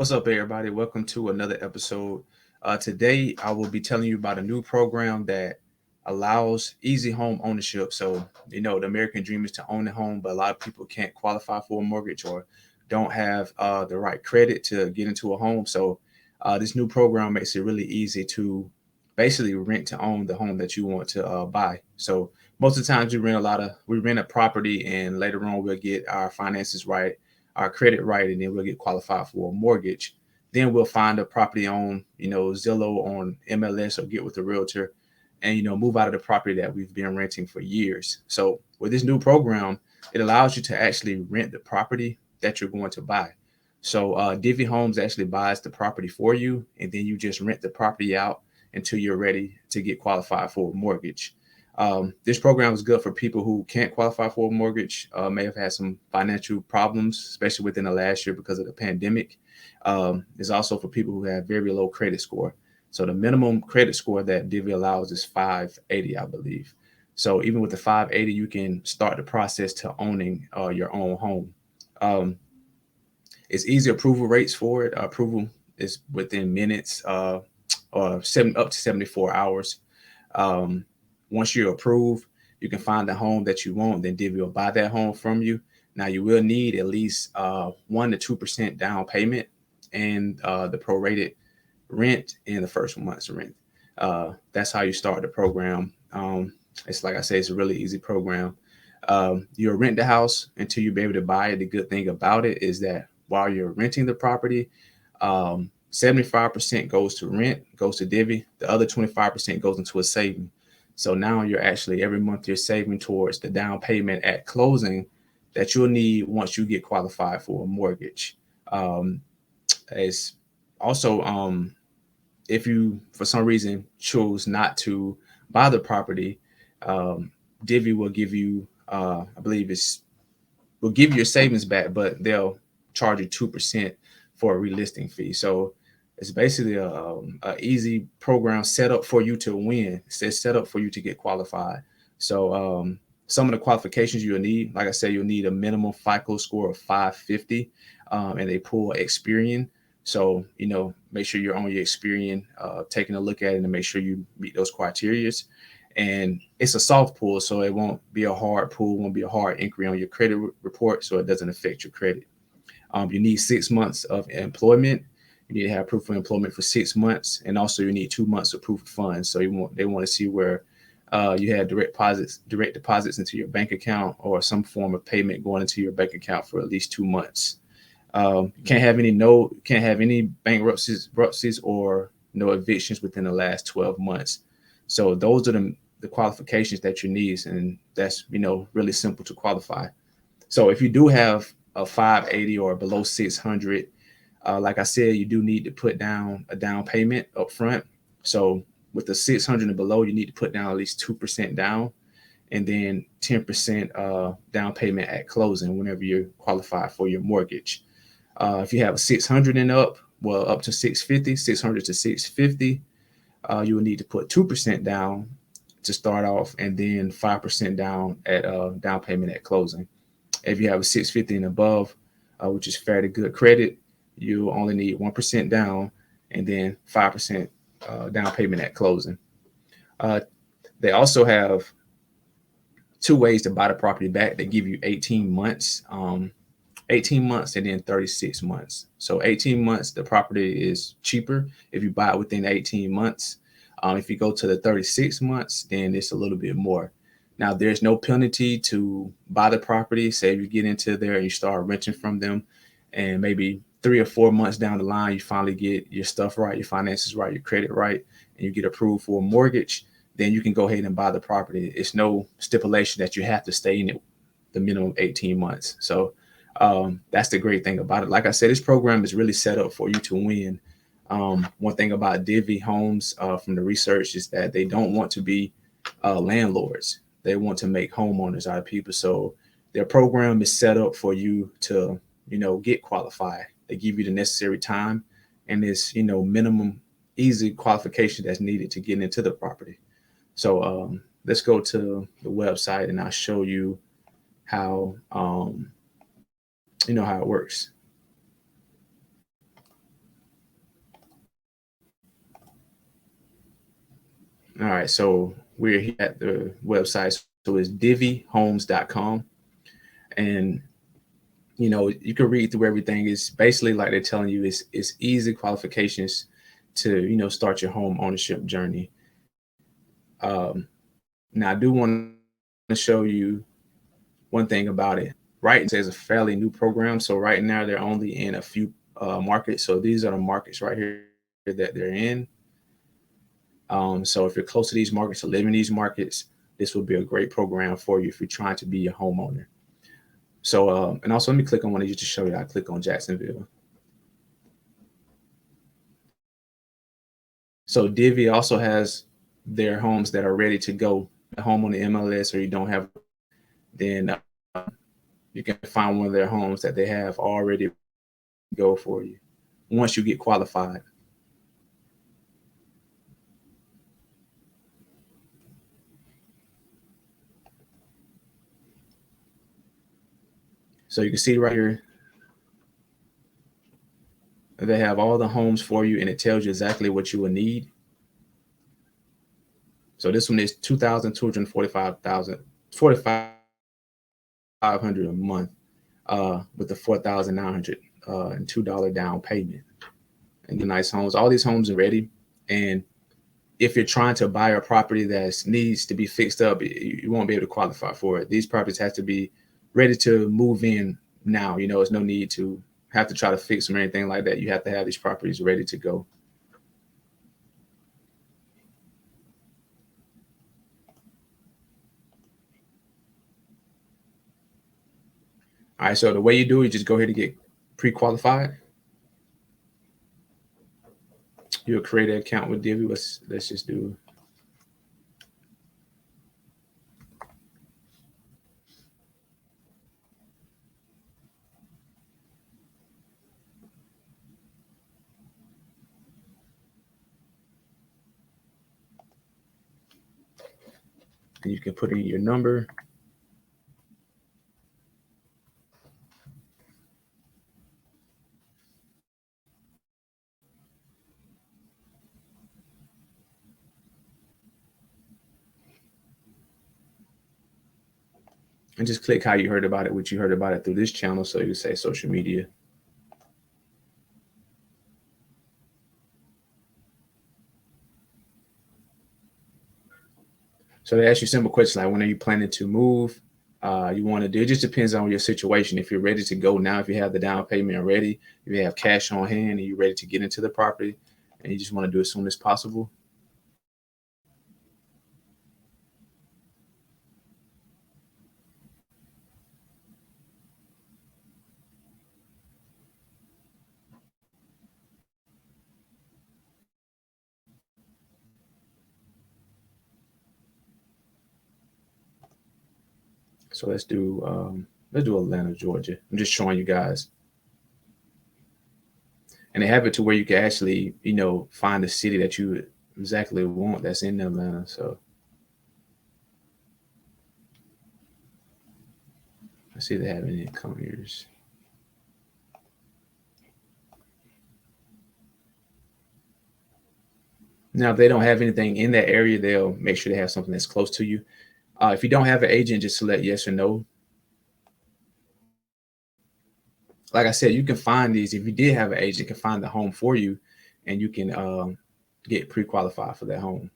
What's up, everybody? Welcome to another episode. Today, I will be telling you about a new program that allows easy home ownership. So, the American dream is to own a home, but a lot of people can't qualify for a mortgage or don't have the right credit to get into a home. So, this new program makes it really easy to basically rent to own the home that you want to buy. So, most of the times we rent a property, and later on we'll get our finances right, our credit right, and then we'll get qualified for a mortgage. Then we'll find a property on, Zillow, on MLS, or get with a realtor, and move out of the property that we've been renting for years. So with this new program, it allows you to actually rent the property that you're going to buy. So Divvy Homes actually buys the property for you, and then you just rent the property out until you're ready to get qualified for a mortgage. This program is good for people who can't qualify for a mortgage, may have had some financial problems, especially within the last year because of the pandemic. It's also for people who have very low credit score. So the minimum credit score that Divvy allows is 580, I believe. So even with the 580, you can start the process to owning your own home. Um, it's easy approval rates for it. Approval is within minutes, or up to 74 hours. Um, Once you're approved, you can find the home that you want. Then Divvy will buy that home from you. Now you will need at least 1 to 2% down payment and the prorated rent in the first month's rent. That's how you start the program. It's like I say, it's a really easy program. You'll rent the house until you be able to buy it. The good thing about it is that while you're renting the property, 75% goes to rent, goes to Divvy. The other 25% goes into a saving. So now you're actually every month you're saving towards the down payment at closing that you'll need once you get qualified for a mortgage. Um, it's also if you for some reason choose not to buy the property, um, Divvy will give you, I believe will give you your savings back, but they'll charge you 2% for a relisting fee. So it's basically a easy program set up for you to win. It's set up for you to get qualified. So some of the qualifications you'll need, like I said, you'll need a minimum FICO score of 550, and they pull Experian. So make sure you're on your Experian, taking a look at it, and make sure you meet those criterias. And it's a soft pull, so it won't be a hard pull, won't be a hard inquiry on your credit report, so it doesn't affect your credit. You need 6 months of employment. You need to have proof of employment for 6 months, and also you need 2 months of proof of funds. So they want to see where you had direct deposits into your bank account, or some form of payment going into your bank account for at least 2 months. You can't have any bankruptcies or no evictions within the last 12 months. So those are the qualifications that you need, and that's really simple to qualify. So if you do have a 580 or below 600, like I said, you do need to put down a down payment up front. So with the 600 and below, you need to put down at least 2% down, and then 10% down payment at closing whenever you're qualified for your mortgage. If you have a 600 and up, well, up to 650, 600 to 650, you will need to put 2% down to start off, and then 5% down at down payment at closing. If you have a 650 and above, which is fairly good credit, you only need 1% down, and then 5% down payment at closing. Uh, they also have two ways to buy the property back. They give you 18 months, 18 months, and then 36 months. So 18 months, the property is cheaper if you buy it within 18 months. If you go to the 36 months, then it's a little bit more. Now, there's no penalty to buy the property. Say if you get into there and you start renting from them, and maybe 3 or 4 months down the line, you finally get your stuff right, your finances right, your credit right, and you get approved for a mortgage, then you can go ahead and buy the property. It's no stipulation that you have to stay in it the minimum 18 months. So that's the great thing about it. Like I said, this program is really set up for you to win. One thing about Divvy Homes, from the research, is that they don't want to be landlords. They want to make homeowners out of people. So their program is set up for you to, get qualified. They give you the necessary time, and this, minimum easy qualification that's needed to get into the property. So let's go to the website, and I'll show you how how it works. All right, so we're here at the website. So it's divvyhomes.com. And you can read through everything. It's basically like they're telling you it's easy qualifications to start your home ownership journey. Now I do want to show you one thing about it. Right, it says a fairly new program. So right now they're only in a few markets. So these are the markets right here that they're in. So if you're close to these markets or live in these markets, this will be a great program for you if you're trying to be a homeowner. So, and also let me click on one of these to show you. I click on Jacksonville. So Divvy also has their homes that are ready to go. A home on the MLS, or you don't have, then you can find one of their homes that they have already go for you once you get qualified. So you can see right here, they have all the homes for you, and it tells you exactly what you will need. So this one is 4500 a month, with the 4,900 and $2 down payment. And the nice homes. All these homes are ready. And if you're trying to buy a property that needs to be fixed up, you won't be able to qualify for it. These properties have to be ready to move in now. There's no need to have to try to fix them or anything like that. You have to have these properties ready to go. All right, so the way you do it, you just go ahead and get pre-qualified. You'll create an account with Divvy. Let's just do. And you can put in your number. And just click how you heard about it, which you heard about it through this channel. So you can say social media. So they ask you simple questions like, when are you planning to move? You want to do, it just depends on your situation. If you're ready to go now, if you have the down payment already, if you have cash on hand and you're ready to get into the property and you just want to do it as soon as possible. So let's do Atlanta, Georgia. I'm just showing you guys. And they have it to where you can actually, find the city that you exactly want that's in Atlanta. So let's see if they have any comers. Now, if they don't have anything in that area, they'll make sure they have something that's close to you. If you don't have an agent, just select yes or no. Like I said, you can find these. If you did have an agent, can find the home for you, and you can get pre-qualified for that home.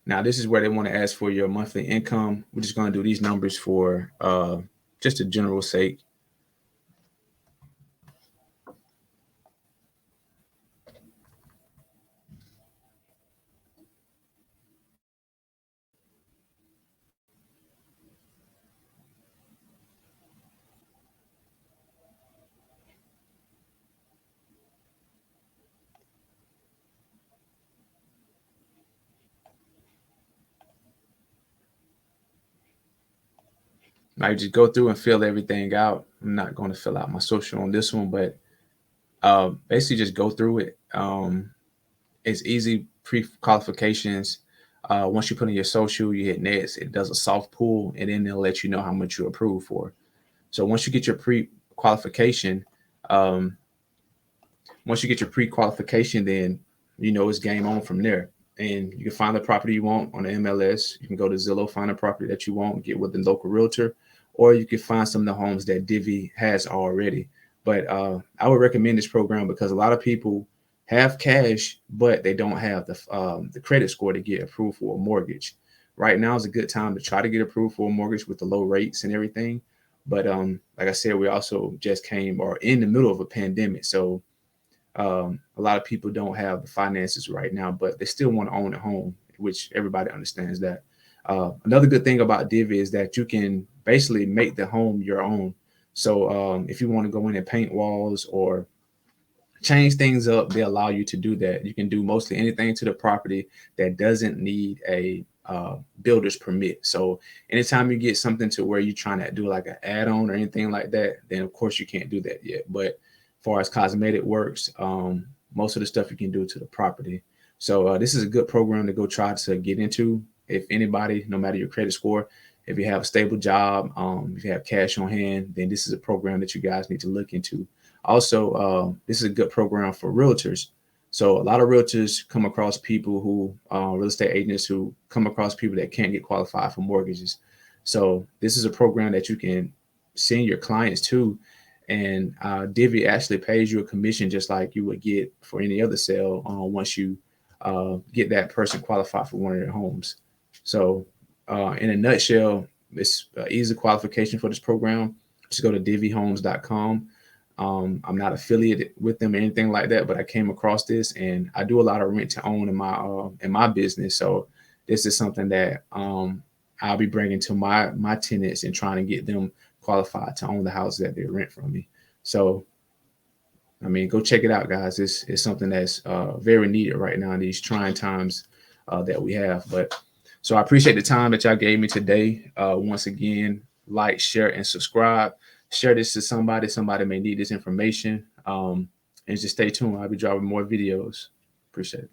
Now, this is where they want to ask for your monthly income. We're just going to do these numbers for just a general sake. I just go through and fill everything out. I'm not going to fill out my social on this one, but basically just go through it. It's easy pre-qualifications. Once you put in your social, you hit next. It does a soft pull, and then they'll let you know how much you approve for. So once you get your pre-qualification, once you get your pre-qualification, then it's game on from there. And you can find the property you want on the MLS. You can go to Zillow, find a property that you want, get with the local realtor, or you can find some of the homes that Divvy has already. But I would recommend this program because a lot of people have cash, but they don't have the credit score to get approved for a mortgage. Right now is a good time to try to get approved for a mortgage with the low rates and everything. But like I said, we also just came or in the middle of a pandemic, so a lot of people don't have the finances right now, but they still want to own a home, which everybody understands that. Another good thing about Divvy is that you can basically make the home your own. So if you want to go in and paint walls or change things up, they allow you to do that. You can do mostly anything to the property that doesn't need a builder's permit. So anytime you get something to where you're trying to do like an add-on or anything like that, then of course you can't do that yet. But as far as cosmetic works, most of the stuff you can do to the property. So this is a good program to go try to get into. If anybody, no matter your credit score, if you have a stable job, if you have cash on hand, then this is a program that you guys need to look into. Also, this is a good program for realtors. So a lot of realtors come across people who, real estate agents who come across people that can't get qualified for mortgages. So this is a program that you can send your clients to, and Divvy actually pays you a commission just like you would get for any other sale once you get that person qualified for one of their homes. So in a nutshell, it's easy qualification for this program. Just go to divvyhomes.com. I'm not affiliated with them or anything like that, but I came across this, and I do a lot of rent to own in my business. So this is something that I'll be bringing to my tenants and trying to get them qualified to own the house that they rent from me. So, I mean, go check it out, guys. It's something that's very needed right now in these trying times that we have. But so I appreciate the time that y'all gave me today. Once again, like, share, and subscribe. Share this to somebody. Somebody may need this information. And just stay tuned. I'll be dropping more videos. Appreciate it.